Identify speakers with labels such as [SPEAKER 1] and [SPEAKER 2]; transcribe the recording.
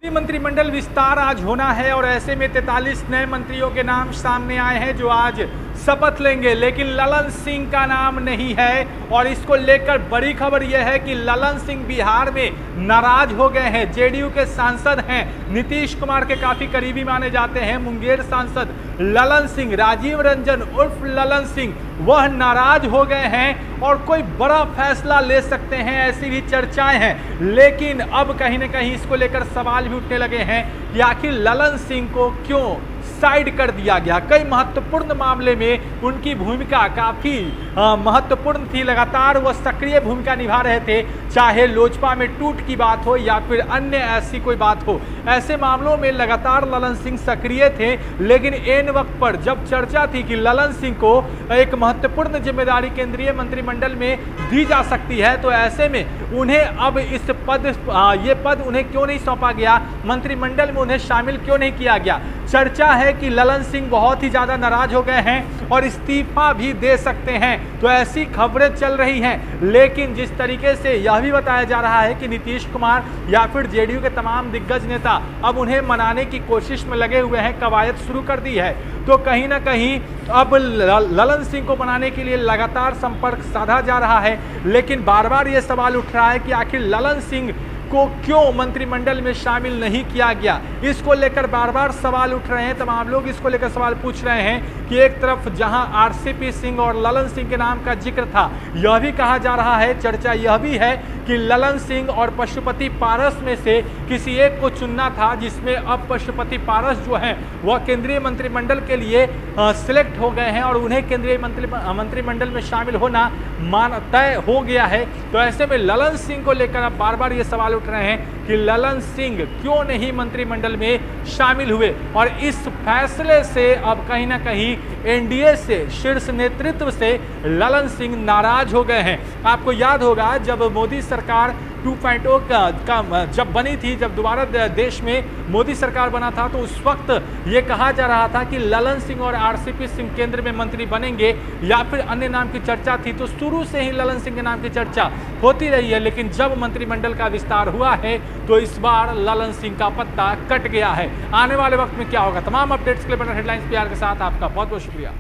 [SPEAKER 1] मंत्रिमंडल विस्तार आज होना है और ऐसे में 43 नए मंत्रियों के नाम सामने आए हैं जो आज शपथ लेंगे, लेकिन ललन सिंह का नाम नहीं है। और इसको लेकर बड़ी खबर यह है कि ललन सिंह बिहार में नाराज हो गए हैं। जेडीयू के सांसद हैं, नीतीश कुमार के काफी करीबी माने जाते हैं मुंगेर सांसद ललन सिंह, राजीव रंजन उर्फ ललन सिंह, वह नाराज हो गए हैं और कोई बड़ा फैसला ले सकते हैं ऐसी भी चर्चाएं हैं। लेकिन अब कहीं ना कहीं इसको लेकर सवाल भी उठने लगे हैं कि आखिर ललन सिंह को क्यों साइड कर दिया गया। कई महत्वपूर्ण मामले में उनकी भूमिका काफी महत्वपूर्ण थी, लगातार वह सक्रिय भूमिका निभा रहे थे, चाहे लोजपा में टूट की बात हो या फिर अन्य ऐसी कोई बात हो। ऐसे मामलों में लगातार ललन सिंह सक्रिय थे, लेकिन एन वक्त पर जब चर्चा थी कि ललन सिंह को एक महत्वपूर्ण जिम्मेदारी केंद्रीय मंत्रिमंडल में दी जा सकती है, तो ऐसे में उन्हें अब इस ये पद उन्हें क्यों नहीं सौंपा गया, मंत्रिमंडल में उन्हें शामिल क्यों नहीं किया गया। चर्चा है कि ललन सिंह बहुत ही ज्यादा नाराज हो गए हैं और इस्तीफा भी दे सकते हैं, तो ऐसी खबरें चल रही हैं। लेकिन जिस तरीके से यह भी बताया जा रहा है कि नीतीश कुमार या फिर जेडीयू के तमाम दिग्गज नेता अब उन्हें मनाने की कोशिश में लगे हुए हैं, कवायद शुरू कर दी है, तो कहीं ना कहीं अब ललन सिंह को मनाने के लिए लगातार संपर्क साधा जा रहा है। लेकिन बार बार ये सवाल उठ रहा है कि आखिर ललन सिंह को क्यों मंत्रिमंडल में शामिल नहीं किया गया। इसको लेकर बार बार सवाल उठ रहे हैं, तमाम लोग इसको लेकर सवाल पूछ रहे हैं कि एक तरफ जहां आरसीपी सिंह और ललन सिंह के नाम का जिक्र था, यह भी कहा जा रहा है, चर्चा यह भी है कि ललन सिंह और पशुपति पारस में से किसी एक को चुनना था, जिसमें अब पशुपति पारस जो हैं वह केंद्रीय मंत्रिमंडल के लिए सिलेक्ट हो गए हैं और उन्हें केंद्रीय मंत्रिमंडल में शामिल होना तय हो गया है। तो ऐसे में ललन सिंह को लेकर अब बार बार ये सवाल उठ रहे हैं कि ललन सिंह क्यों नहीं मंत्रिमंडल में शामिल हुए। और इस फैसले से अब कहीं ना कहीं एनडीए से, शीर्ष नेतृत्व से ललन सिंह नाराज हो गए हैं। आपको याद होगा जब मोदी सरकार 2.0 का जब बनी थी, जब दोबारा देश में मोदी सरकार बना था, तो उस वक्त ये कहा जा रहा था कि ललन सिंह और आरसीपी सिंह केंद्र में मंत्री बनेंगे या फिर अन्य नाम की चर्चा थी। तो शुरू से ही ललन सिंह के नाम की चर्चा होती रही है, लेकिन जब मंत्रिमंडल का विस्तार हुआ है तो इस बार ललन सिंह का पत्ता कट गया है। आने वाले वक्त में क्या होगा, तमाम अपडेट्स के लिए हेडलाइंस PR के साथ आपका बहुत बहुत शुक्रिया।